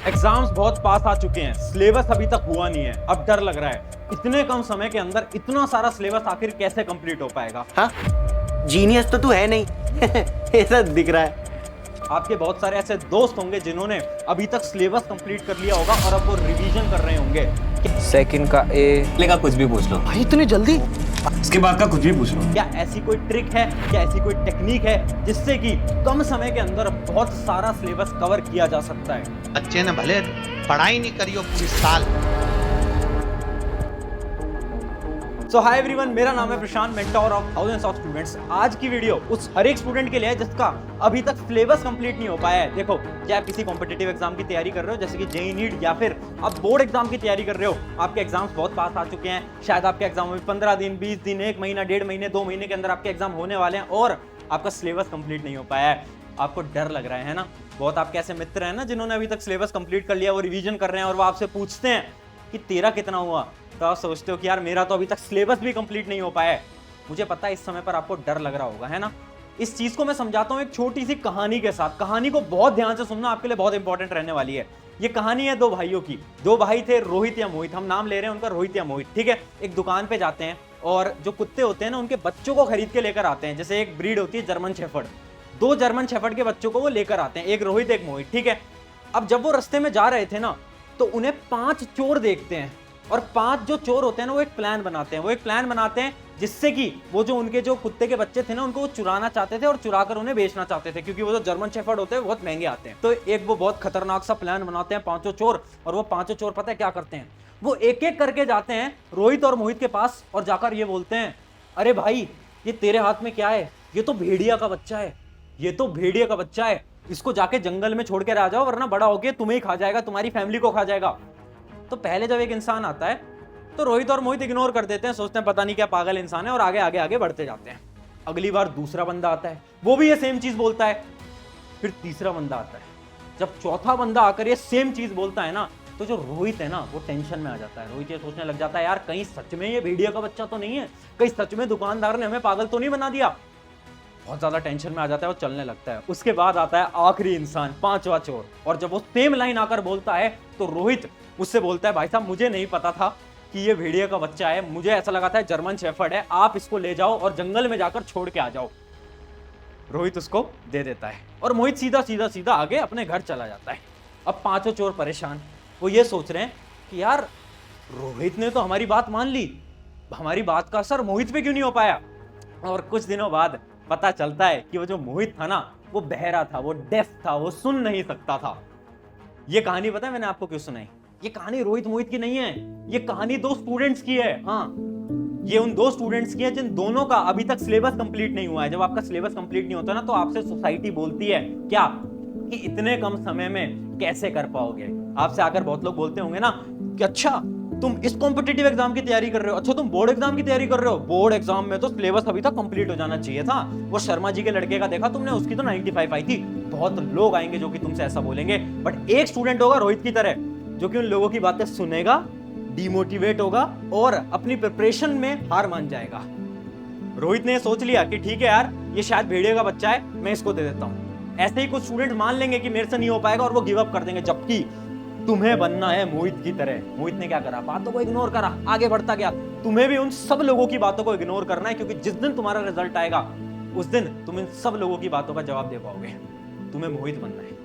Exams बहुत पास आ चुके हैं, सिलेबस अभी तक हुआ नहीं है। अब डर लग रहा है इतने कम समय के अंदर इतना सारा सिलेबस आखिर कैसे कंप्लीट हो पाएगा। हाँ, जीनियस तो तू है नहीं ऐसा दिख रहा है। आपके बहुत सारे ऐसे दोस्त होंगे जिन्होंने अभी तक सिलेबस कंप्लीट कर लिया होगा और अब वो रिवीजन कर रहे होंगे। सेकंड का ए लेगा कुछ भी पूछ लो, भाई इतनी जल्दी? इसके बाद का कुछ भी पूछ लो। क्या ऐसी कोई ट्रिक है, क्या ऐसी कोई टेक्निक है जिससे कि कम समय के अंदर बहुत सारा सिलेबस कवर किया जा सकता है? बच्चे ने भले पढ़ाई नहीं करी हो पूरी साल। सो हाय एवरीवन, मेरा नाम है Prashant, mentor of thousands of students. आज की वीडियो उस हर एक स्टूडेंट के लिए है जिसका अभी तक सिलेबस कंप्लीट नहीं हो पाया है। देखो, क्या आप किसी कॉम्पिटिटिव एग्जाम की तैयारी कर रहे हो जैसे कि जेईई नीट, या फिर आप बोर्ड एग्जाम की तैयारी कर रहे हो, आपके एग्जाम्स बहुत पास आ चुके हैं, शायद आपके एग्जाम में 15 दिन, 20 दिन, 1 महीना, 1.5 महीने, 2 महीने के अंदर आपके एग्जाम होने वाले हैं और आपका सिलेबस कंप्लीट नहीं हो पाया है। आपको डर लग रहा है ना? बहुत आपके ऐसे मित्र हैं ना जिन्होंने अभी तक सिलेबस कंप्लीट कर लिया, वो रिवीजन कर रहे हैं और वो आपसे पूछते हैं कि तेरा कितना हुआ, तो आप सोचते हो कि यार मेरा तो अभी तक सिलेबस भी कंप्लीट नहीं हो पाया है। मुझे पता है इस समय पर आपको डर लग रहा होगा, है ना? इस चीज को मैं समझाता हूं एक छोटी सी कहानी के साथ। कहानी को बहुत ध्यान से सुनना, आपके लिए बहुत इंपॉर्टेंट रहने वाली है। ये कहानी है दो भाइयों की। दो भाई थे, रोहित या मोहित, हम नाम ले रहे हैं उनका रोहित या मोहित, ठीक है। एक दुकान पे जाते हैं और जो कुत्ते होते हैं ना, उनके बच्चों को खरीद के लेकर आते हैं। जैसे एक ब्रीड होती है जर्मन शेफर्ड, 2 जर्मन शेफर्ड के बच्चों को वो लेकर आते हैं, एक रोहित एक मोहित, ठीक है। अब जब वो रास्ते में जा रहे थे ना, तो उन्हें 5 चोर देखते हैं और 5 जो चोर होते हैं ना, वो एक प्लान बनाते हैं जिससे कि वो जो उनके जो कुत्ते के बच्चे थे ना, उनको वो चुराना चाहते थे और चुराकर उन्हें बेचना चाहते थे, क्योंकि वो जो जर्मन शेफर्ड होते हैं बहुत महंगे आते हैं। तो एक वो बहुत खतरनाक सा प्लान बनाते हैं 5 चोर, और वो 5 चोर पता है क्या करते हैं? वो एक एक करके जाते हैं रोहित और मोहित के पास और जाकर ये बोलते हैं, अरे भाई, ये तेरे हाथ में क्या है? ये तो भेड़िया का बच्चा है, ये तो भेड़िया का बच्चा है, इसको जाके जंगल में छोड़ के रह जाओ, वरना बड़ा होके तुम्हें ही खा जाएगा, तुम्हारी फैमिली को खा जाएगा। तो पहले जब एक इंसान आता है तो रोहित और मोहित इग्नोर कर देते हैं, सोचते हैं पता नहीं क्या पागल इंसान है, और आगे आगे आगे बढ़ते जाते हैं। अगली बार दूसरा बंदा आता है, वो भी ये सेम चीज बोलता है। फिर तीसरा बंदा आता है। जब चौथा बंदा आकर ये सेम चीज बोलता है ना, तो जो रोहित है ना, वो टेंशन में आ जाता है। रोहित ये सोचने लग जाता है, यार कहीं सच में ये भेड़िया का बच्चा तो नहीं है, कहीं सच में दुकानदार ने हमें पागल तो नहीं बना दिया। बहुत ज्यादा टेंशन में आ जाता है, वो चलने लगता है। उसके बाद आता है आखिरी इंसान, 5वां चोर, और जब वो सेम लाइन आकर बोलता है तो रोहित उससे बोलता है, भाई साहब मुझे नहीं पता था कि ये भेड़िया का बच्चा है, मुझे ऐसा लगा था जर्मन शेफर्ड है, आप इसको ले जाओ और जंगल में जाकर छोड़ के आ जाओ। रोहित उसको दे देता है और मोहित सीधा सीधा सीधा आगे अपने घर चला जाता है। अब 5 चोर परेशान, वो ये सोच रहे हैं कि यार रोहित ने तो हमारी बात मान ली, हमारी बात का असर मोहित पे क्यों नहीं हो पाया? और कुछ दिनों बाद पता चलता है कि वो जो मोहित था ना, वो बहरा था, वो डेफ था, वो सुन नहीं सकता था। ये कहानी पता है मैंने आपको क्यों सुनाई? ये कहानी रोहित मोहित की नहीं है, ये कहानी 2 स्टूडेंट्स की है। हाँ, ये उन 2 स्टूडेंट्स की है जिन दोनों का अभी तक सिलेबस कंप्लीट नहीं हुआ है। जब आपका सिलेबस कंप्लीट नहीं होता ना, तो आपसे सोसाइटी बोलती है क्या, कि इतने कम समय में कैसे कर पाओगे। आपसे आकर बहुत लोग बोलते होंगे ना कि अच्छा तुम इस कॉम्पिटिटिव एग्जाम की तैयारी कर रहे हो, अच्छा तुम बोर्ड एग्जाम की तैयारी कर रहे हो, बोर्ड एग्जाम में तो सिलेबस अभी तक कंप्लीट हो जाना चाहिए था। वो शर्मा जी के लड़के का देखा तुमने, उसकी तो 95 आई थी। बहुत लोग आएंगे जो कि तुमसे ऐसा बोलेंगे, बट एक स्टूडेंट होगा रोहित की तरह, जो कि उन लोगों की बातें सुनेगा, डिमोटिवेट होगा और अपनी प्रिपरेशन में हार मान जाएगा। रोहित ने सोच लिया कि ठीक है यार, ये शायद भेड़िया का बच्चा है, मैं इसको दे देता हूं। ऐसे ही कुछ स्टूडेंट मान लेंगे कि मेरे से नहीं हो पाएगा और वो गिव अप कर देंगे, जबकि तुम्हें बनना है मोहित की तरह। मोहित ने क्या करा? बातों को इग्नोर करा, आगे बढ़ता गया। तुम्हें भी उन सब लोगों की बातों को इग्नोर करना है, क्योंकि जिस दिन तुम्हारा रिजल्ट आएगा उस दिन तुम इन सब लोगों की बातों का जवाब दे पाओगे। तुम्हें मोहित बनना है।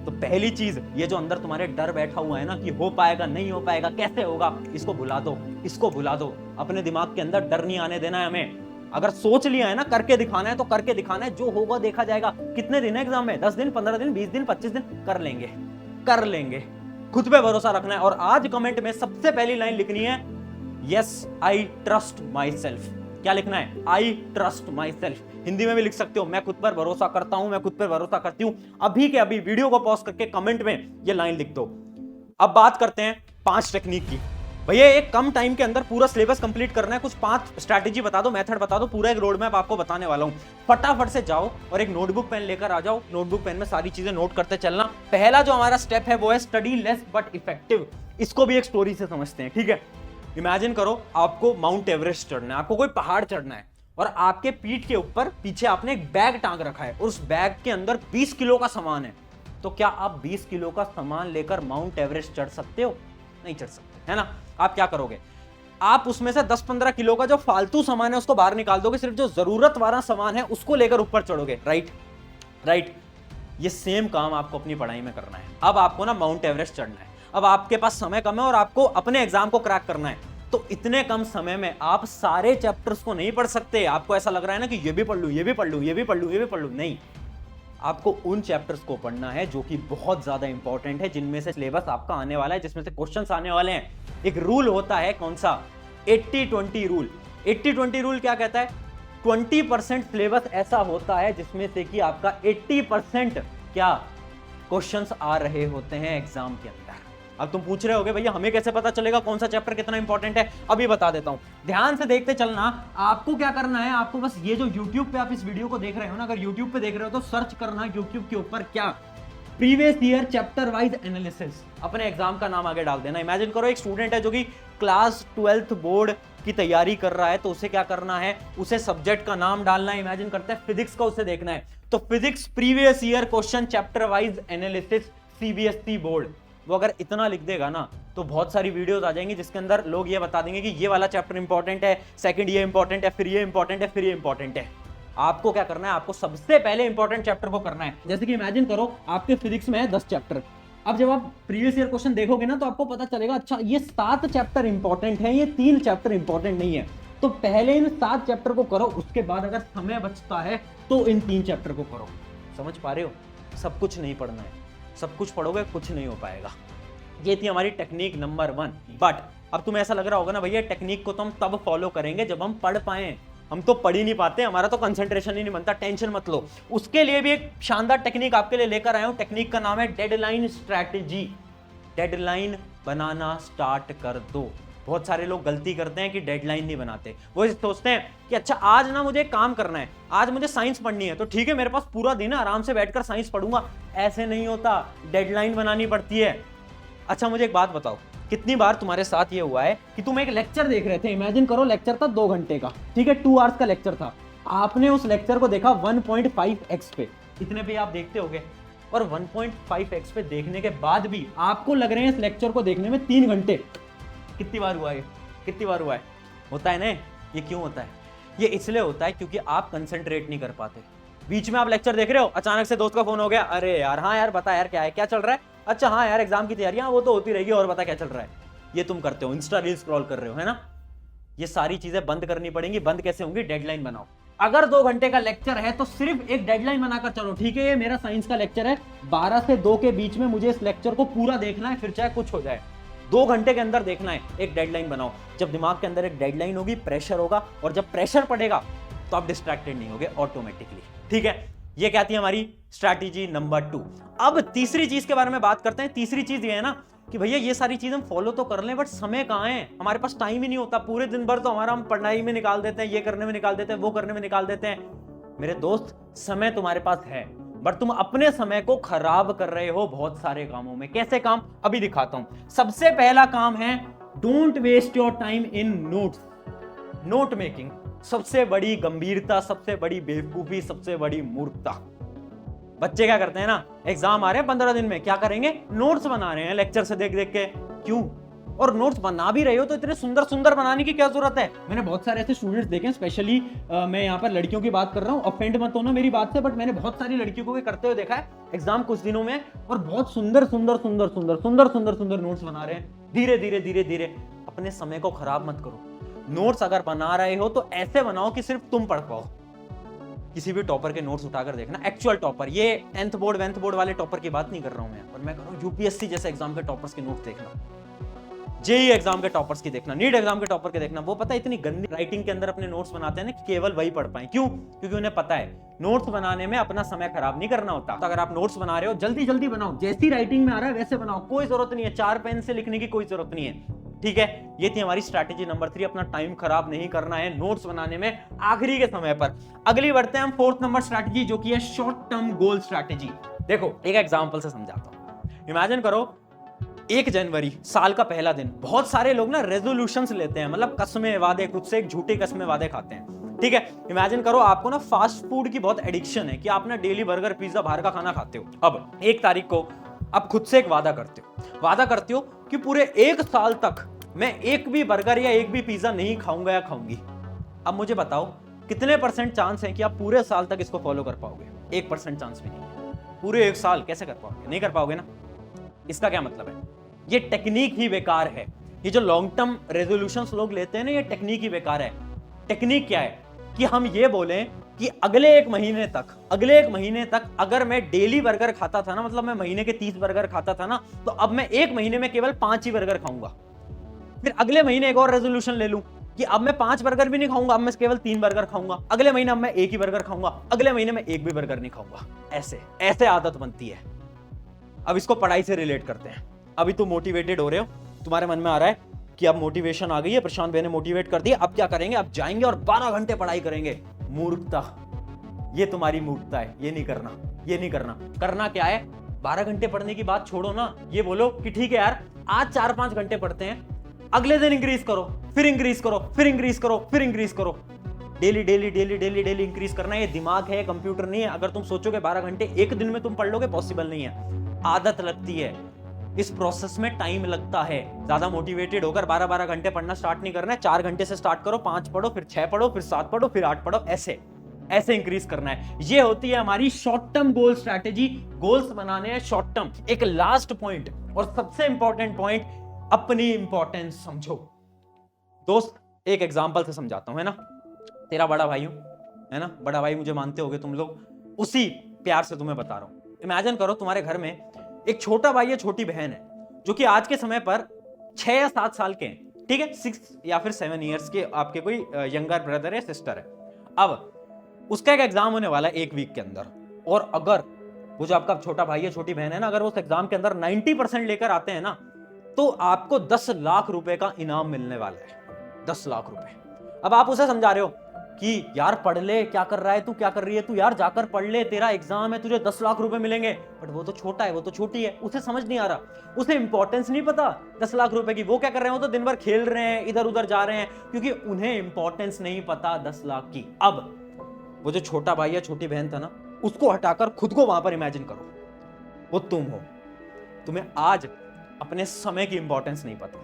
तो पहली चीज, ये जो अंदर तुम्हारे डर बैठा हुआ है ना कि हो पाएगा नहीं हो पाएगा, कैसे होगा, इसको भुला दो, इसको भुला दो। अपने दिमाग के अंदर डर नहीं आने देना है हमें। अगर सोच लिया है ना करके दिखाना है, तो करके दिखाना है, जो होगा देखा जाएगा। कितने दिन है एग्जाम में? 10 दिन, 15 दिन, 20 दिन, 25 दिन, कर लेंगे, कर लेंगे। खुद पे भरोसा रखना है। और आज कमेंट में सबसे पहली लाइन लिखनी है, yes I trust my self. क्या लिखना है? I trust my self. Hindi में भी लिख सकते हो, मैं खुद पर भरोसा करता हूं, मैं खुद पर भरोसा करती हूं। अभी के अभी वीडियो को पॉज करके कमेंट में ये लाइन लिख दो। अब बात करते हैं 5 टेक्निक की। भैया एक कम टाइम के अंदर पूरा सिलेबस कंप्लीट करना है, कुछ 5 स्ट्रैटेजी बता दो, मेथड बता दो, पूरा एक रोड मैप आपको बताने वाला हूं। फटाफट से जाओ और एक नोटबुक पेन लेकर आ जाओ। नोटबुक पेन में सारी चीजें नोट करते चलना। पहला जो हमारा स्टेप है वो है स्टडी लेस बट इफेक्टिव। इसको भी एक स्टोरी से समझते हैं, ठीक है। इमेजिन करो आपको माउंट एवरेस्ट चढ़ना है, आपको कोई पहाड़ चढ़ना है, और आपके पीठ के ऊपर पीछे आपने एक बैग टांग रखा है और उस बैग के अंदर 20 किलो का सामान है। तो क्या आप 20 किलो का सामान लेकर माउंट एवरेस्ट चढ़ सकते हो? नहीं चढ़ सकते, है ना। आप क्या करोगे, आप उसमें से 10-15 किलो का जो फालतू सामान है उसको बाहर निकाल दोगे, सिर्फ जो जरूरत वाला सामान है उसको लेकर ऊपर चढ़ोगे। राइट। ये सेम काम आपको अपनी पढ़ाई में करना है। अब आपको ना माउंट एवरेस्ट चढ़ना है, अब आपके पास समय कम है और आपको अपने एग्जाम को क्रैक करना है। तो इतने कम समय में आप सारे चैप्टर्स को नहीं पढ़ सकते। आपको ऐसा लग रहा है ना कि ये भी पढ़ लूं, ये भी पढ़ लूं, ये भी पढ़ लूं, ये भी पढ़ लूं, नहीं। आपको उन चैप्टर्स को पढ़ना है जो कि बहुत ज्यादा इंपॉर्टेंट है, जिनमें से सिलेबस आपका आने वाला है, जिसमें से क्वेश्चंस आने वाले हैं। एक रूल होता है, कौन सा? 80-20 रूल। 80-20 रूल क्या कहता है? 20% सिलेबस ऐसा होता है जिसमें से कि आपका 80% क्या क्वेश्चंस आ रहे होते हैं एग्जाम के अंदर। अब तुम पूछ रहे होगे भैया हमें कैसे पता चलेगा कौन सा चैप्टर कितना इंपॉर्टेंट है? अभी बता देता हूं, ध्यान से देखते चलना। आपको क्या करना है, आपको बस ये जो YouTube पे आप इस वीडियो को देख रहे हो ना, अगर YouTube पे देख रहे हो तो सर्च करना YouTube के ऊपर क्या, previous year chapter wise analysis. अपने एग्जाम का नाम आगे डाल देना। इमेजिन करो एक स्टूडेंट है जो कि क्लास 12th बोर्ड की तैयारी कर रहा है, तो उसे क्या करना है, उसे सब्जेक्ट का नाम डालना है। इमेजिन करते हैं फिजिक्स का उसे देखना है, तो physics previous year question chapter wise analysis CBSE board. वो अगर इतना लिख देगा ना तो बहुत सारी वीडियोस आ जाएंगी जिसके अंदर लोग ये बता देंगे कि ये वाला चैप्टर इंपॉर्टेंट है, सेकंड ये इंपॉर्टेंट है, फिर ये इंपॉर्टेंट है, फिर ये इंपॉर्टेंट है। आपको क्या करना है, आपको सबसे पहले इंपॉर्टेंट चैप्टर को करना है। जैसे कि इमेजिन करो आपके फिजिक्स में है 10 चैप्टर। अब जब आप प्रीवियस ईयर क्वेश्चन देखोगे ना तो आपको पता चलेगा अच्छा ये 7 चैप्टर इंपॉर्टेंट है, ये 3 चैप्टर इंपॉर्टेंट नहीं है। तो पहले इन 7 चैप्टर को करो, उसके बाद अगर समय बचता है तो इन 3 चैप्टर को करो। समझ पा रहे हो? सब कुछ नहीं पढ़ना है, सब कुछ पढ़ोगे कुछ नहीं हो पाएगा। ये थी हमारी टेक्निक नंबर 1। बट अब तुम्हें ऐसा लग रहा होगा ना भैया टेक्निक को तो हम तब फॉलो करेंगे जब हम पढ़ पाए। हम तो पढ़ ही नहीं पाते, हमारा तो कंसंट्रेशन ही नहीं बनता। टेंशन मत लो, उसके लिए भी एक शानदार टेक्निक आपके लिए लेकर आया हूं। टेक्निक का नाम है डेडलाइन स्ट्रैटेजी। डेडलाइन बनाना स्टार्ट कर दो। बहुत सारे लोग गलती करते हैं कि डेडलाइन नहीं बनाते। वो सोचते हैं कि अच्छा आज ना मुझे काम करना है, आज मुझे साइंस पढ़नी है, तो ठीक है मेरे पास पूरा दिन है, आराम से बैठकर साइंस पढ़ूंगा। ऐसे नहीं होता, डेडलाइन बनानी पड़ती है। अच्छा मुझे एक बात बताओ, कितनी बार तुम्हारे साथ ये हुआ है कि तुम एक लेक्चर देख रहे थे, इमेजिन करो लेक्चर था 2 घंटे का, ठीक है, 2 आवर्स का लेक्चर था। आपने उस लेक्चर को देखा 1.5x पे, इतने पे आप देखते होगे, और 1.5x पे देखने के बाद भी आपको लग रहे हैं इस लेक्चर को देखने में 3 घंटे। कितनी बार हुआ है? कितनी बार हुआ है? होता है ना। ये क्यों होता है? ये इसलिए होता है क्योंकि आप कंसंट्रेट नहीं कर पाते। बीच में आप लेक्चर देख रहे हो, अचानक से दोस्त का फोन हो गया, अरे यार हाँ यार बता यार क्या है, क्या चल रहा है? अच्छा हाँ यार एग्जाम की तैयारी, हाँ वो तो होती रहेगी, और बता क्या चल रहा है? ये तुम करते हो, इंस्टा रील स्क्रॉल कर रहे हो, है ना। ये सारी चीजें बंद करनी पड़ेंगी। बंद कैसे होंगी? डेडलाइन बनाओ। अगर 2 घंटे का लेक्चर है तो सिर्फ एक डेडलाइन बनाकर चलो, ठीक है ये मेरा साइंस का लेक्चर है, 12 से 2 के बीच में मुझे इस लेक्चर को पूरा देखना है, फिर चाहे कुछ हो जाए। 2 घंटे के अंदर देखना है। एक डेडलाइन बनाओ। जब दिमाग के अंदर एक डेडलाइन होगी, प्रेशर होगा, और जब प्रेशर पड़ेगा तो आप डिस्ट्रैक्टेड नहीं होगे ऑटोमेटिकली। ठीक है, ये क्या थी हमारी स्ट्रैटेजी नंबर 2। अब तीसरी चीज के बारे में बात करते हैं। तीसरी चीज ये है ना कि भैया ये सारी चीज हम फॉलो तो कर लें, बट समय कहाँ है? हमारे पास टाइम ही नहीं होता। पूरे दिन भर तो हमारा हम पढ़ाई में निकाल देते हैं, ये करने में निकाल देते हैं, वो करने में निकाल देते हैं। मेरे दोस्त, समय तुम्हारे पास है, बट तुम अपने समय को खराब कर रहे हो बहुत सारे कामों में। कैसे काम? अभी दिखाता हूं। सबसे पहला काम है don't waste your time in notes. Note making सबसे बड़ी गंभीरता, सबसे बड़ी बेवकूफी, सबसे बड़ी मूर्खता। बच्चे क्या करते हैं ना, एग्जाम आ रहे हैं 15 दिन में, क्या करेंगे? नोट्स बना रहे हैं लेक्चर से देख देख के। क्यों? और नोट्स बना भी रहे हो तो इतने सुंदर सुंदर बनाने की क्या जरूरत है? मैंने बहुत सारे ऐसे स्टूडेंट्स देखे हैं, स्पेशली मैं यहाँ पर लड़कियों की बात कर रहा हूँ, ऑफेंड मत होना मेरी बात से, बट मैंने बहुत सारी लड़कियों को भी करते हुए देखा है एग्जाम कुछ दिनों में, और बहुत सुंदर सुंदर सुंदर सुंदर सुंदर सुंदर सुंदर नोट्स बना रहे हैं। धीरे धीरे धीरे धीरे अपने समय को खराब मत करो। नोट्स अगर बना रहे हो तो ऐसे बनाओ कि सिर्फ तुम पढ़ पाओ। किसी भी टॉपर के नोट्स उठाकर देखना, एक्चुअल टॉपर, ये 10th बोर्ड 11th बोर्ड वाले टॉपर की बात नहीं कर रहा हूं मैं, और मैं कर रहा हूं यूपीएससी जैसे एग्जाम के टॉपर्स के नोट्स देखना, जेईई एग्जाम के टॉपर्स की देखना, नीट एग्जाम के टॉपर के देखना। वो पता है इतनी गंदी राइटिंग के अंदर अपने नोट्स बनाते हैं ना, केवल वही पढ़ पाए। क्यों? क्योंकि उन्हें पता है नोट्स बनाने में अपना समय खराब नहीं करना होता। तो अगर आप नोट्स बना रहे हो, जल्दी जल्दी बनाओ, जैसी राइटिंग में आ रहा है वैसे बनाओ, कोई जरूरत नहीं है 4 पेन से लिखने की, कोई जरूरत नहीं है। ठीक है, ये थी हमारी स्ट्रैटेजी नंबर 3। अपना टाइम खराब नहीं करना है नोट्स बनाने में आखिरी के समय पर। अगली बढ़ते हैं हम 4th नंबर स्ट्रैटेजी, जो कि है शॉर्ट टर्म गोल स्ट्रैटेजी। देखो एक एग्जांपल से समझाता हूं। इमेजिन करो 1 जनवरी, साल का पहला दिन। बहुत सारे लोग ना रेजोल्यूशंस लेते हैं, मतलब कसमें वादे, खुद से एक झूठे कसमें वादे खाते हैं। ठीक है, इमेजिन करो आपको ना फास्ट फूड की बहुत एडिक्शन है कि आप ना डेली बर्गर पिज्जा बाहर का खाना खाते हो। अब 1 तारीख को आप खुद से एक वादा करते हो कि पूरे 1 साल तक मैं एक भी बर्गर या एक भी पिज्जा नहीं खाऊंगा या खाऊंगी। अब मुझे बताओ कितने % चांस है कि आप पूरे साल तक इसको फॉलो कर पाओगे? 1% चांस भी नहीं। पूरे 1 साल कैसे कर पाओगे? नहीं कर पाओगे ना। इसका क्या मतलब है? ये टेक्निक ही बेकार है। ये जो लॉन्ग टर्म रेजोल्यूशंस लोग लेते हैं ना, ये टेक्निक ही बेकार है। टेक्निक क्या है कि हम ये बोलें कि अगले एक महीने तक अगर मैं डेली बर्गर खाता था ना, मतलब मैं महीने के 30 बर्गर खाता था ना, तो अब मैं 1 महीने में केवल 5 ही बर्गर खाऊंगा। फिर अगले महीने एक और रेजोल्यूशन ले लूं कि अब मैं 5 बर्गर भी नहीं खाऊंगा, अब मैं केवल 3 बर्गर खाऊंगा। अगले महीने अब मैं 1 ही बर्गर खाऊंगा, अगले महीने में 1 भी बर्गर नहीं खाऊंगा। ऐसे आदत बनती है। अब इसको पढ़ाई से रिलेट करते हैं। अभी तुम मोटिवेटेड हो रहे हो, तुम्हारे मन में आ रहा है कि अब मोटिवेशन आ गई है, प्रशांत भाई ने मोटिवेट कर दिया, अब क्या करेंगे? अब जाएंगे और 12 घंटे पढ़ाई करेंगे। मूर्खता, ये तुम्हारी मूर्खता है। ये नहीं करना। करना क्या है? 12 घंटे पढ़ने की बात छोड़ो ना, ये बोलो कि ठीक है यार, आज 4-5 घंटे पढ़ते हैं, अगले दिन इंक्रीज करो, फिर इंक्रीज करो। डेली इंक्रीज करना। ये दिमाग है, कंप्यूटर नहीं है। अगर तुम सोचोगे 12 घंटे एक दिन में तुम पढ़ लोगे, पॉसिबल नहीं है। आदत लगती है, इस प्रोसेस में टाइम लगता है। ज्यादा मोटिवेटेड होकर 12-12 घंटे पढ़ना स्टार्ट नहीं करना है। 4 घंटे से स्टार्ट करो, 5 पढ़ो, फिर 6 पढ़ो, फिर 7 पढ़ो, फिर 8 पढ़ो। ऐसे इंक्रीज करना है। ये होती है हमारी short term goal strategy. Goals बनाने हैं शॉर्ट टर्म। एक लास्ट पॉइंट और सबसे इंपॉर्टेंट पॉइंट, अपनी इंपॉर्टेंस समझो। दोस्त, एक एग्जांपल से समझाता हूं, है ना। तेरा बड़ा भाई हूं, है ना। बड़ा भाई मुझे मानते होगे तुम लोग, उसी प्यार से तुम्हें बता रहा हूं। इमेजिन करो तुम्हारे घर में एक छोटा भाई या छोटी बहन है, जो कि आज के समय पर 6 या 7 साल के हैं, ठीक है। 6 या फिर 7 ईयर्स के आपके कोई यंगर ब्रदर है, सिस्टर है। अब उसका एक एग्जाम होने वाला है 1 वीक के अंदर, और अगर वो जो आपका छोटा भाई या छोटी बहन है ना, अगर वो उस एग्जाम के अंदर 90% लेकर आते हैं ना, तो आपको 10 लाख रुपए का इनाम मिलने वाला है। 10 लाख रुपए। अब आप उसे समझा रहे हो कि यार पढ़ ले, क्या कर रहा है तू, क्या कर रही है तू, यार जाकर पढ़ ले, तेरा एग्जाम है, तुझे 10 लाख रुपए मिलेंगे। बट वो तो छोटा है, वो तो छोटी है, उसे समझ नहीं आ रहा, उसे इंपॉर्टेंस नहीं पता 10 लाख रुपए की। वो क्या कर रहे हैं? वो तो दिन भर खेल रहे हैं, इधर उधर जा रहे हैं, क्योंकि उन्हें इंपॉर्टेंस नहीं पता 10 लाख की। अब वो जो छोटा भाई या छोटी बहन था ना, उसको हटाकर खुद को वहां पर इमेजिन करो, वो तुम हो। तुम्हें आज अपने समय की इंपॉर्टेंस नहीं पता।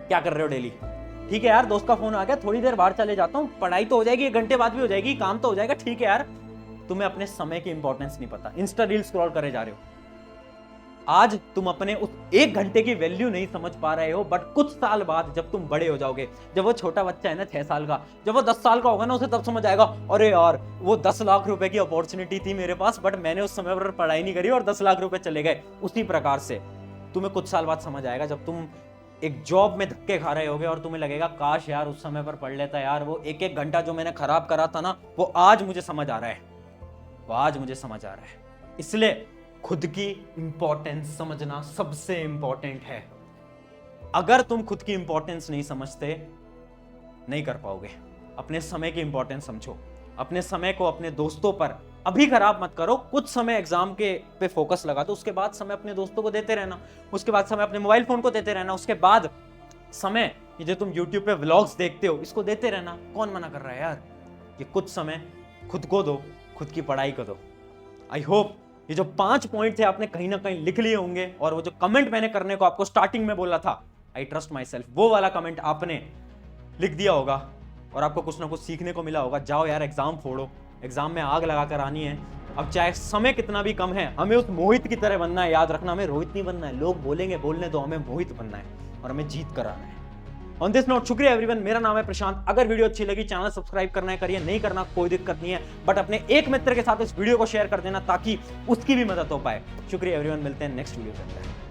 क्या कर रहे हो डेली? ठीक है यार, दोस्त का फोन आ गया, थोड़ी देर बाहर चले जाता हूं, पढ़ाई तो हो जाएगी, 1 घंटे बाद भी हो जाएगी, काम तो हो जाएगा, ठीक है यार। तुम्हें अपने समय की इंपॉर्टेंस नहीं पता, इंस्टा रील स्क्रॉल करे जा रहे हो। आज तुम अपने उस 1 घंटे की वैल्यू नहीं समझ पा रहे हो, बट कुछ साल बाद जब तुम बड़े हो जाओगे, जब वो छोटा बच्चा है ना 6 साल का, जब वो 10 साल का होगा ना, उसे तब समझ आएगा, अरे यार वो 10 लाख रुपए की अपॉर्चुनिटी थी मेरे पास, बट मैंने उस समय पर पढ़ाई नहीं करी और 10 लाख रुपए चले गए। उसी प्रकार से तुम्हें कुछ साल बाद समझ आएगा, जब तुम एक जॉब में धक्के खा रहे होगे और तुम्हें लगेगा काश यार उस समय पर पढ़ लेता यार, वो 1-1 घंटा जो मैंने खराब करा था ना, वो आज मुझे समझ आ रहा है। इसलिए खुद की इंपॉर्टेंस समझना सबसे इंपॉर्टेंट है। अगर तुम खुद की इंपॉर्टेंस नहीं समझते, नहीं कर पाओगे। अपने समय की इंपॉर्टेंस समझो। अपने समय को अपने दोस्तों पर अभी खराब मत करो। कुछ समय एग्जाम के पे फोकस लगा दो, उसके बाद समय अपने दोस्तों को देते रहना, उसके बाद समय अपने मोबाइल फोन को देते रहना, उसके बाद समय ये जो तुम YouTube पे व्लॉग्स देखते हो, इसको देते रहना। कौन मना कर रहा है यार? ये कुछ समय खुद को दो, खुद की पढ़ाई को दो। आई होप ये जो 5 पॉइंट थे आपने कहीं ना कहीं लिख लिए होंगे, और वो जो कमेंट मैंने करने को आपको स्टार्टिंग में बोला था, आई ट्रस्ट माई सेल्फ, वो वाला कमेंट आपने लिख दिया होगा और आपको कुछ ना कुछ सीखने को मिला होगा। जाओ यार, एग्जाम फोड़ो, एग्जाम में आग लगा कर आनी है। अब चाहे समय कितना भी कम है, हमें उस मोहित की तरह बनना है। याद रखना, हमें रोहित नहीं बनना है। लोग बोलेंगे, बोलने दो, हमें मोहित बनना है और हमें जीत कर आना है। ऑन दिस नोट, शुक्रिया एवरीवन। मेरा नाम है प्रशांत। अगर वीडियो अच्छी लगी, चैनल सब्सक्राइब करना है, करिए, नहीं करना कोई दिक्कत नहीं है, बट अपने एक मित्र के साथ इस वीडियो को शेयर कर देना ताकि उसकी भी मदद हो पाए। शुक्रिया एवरीवन, मिलते हैं नेक्स्ट वीडियो के अंदर।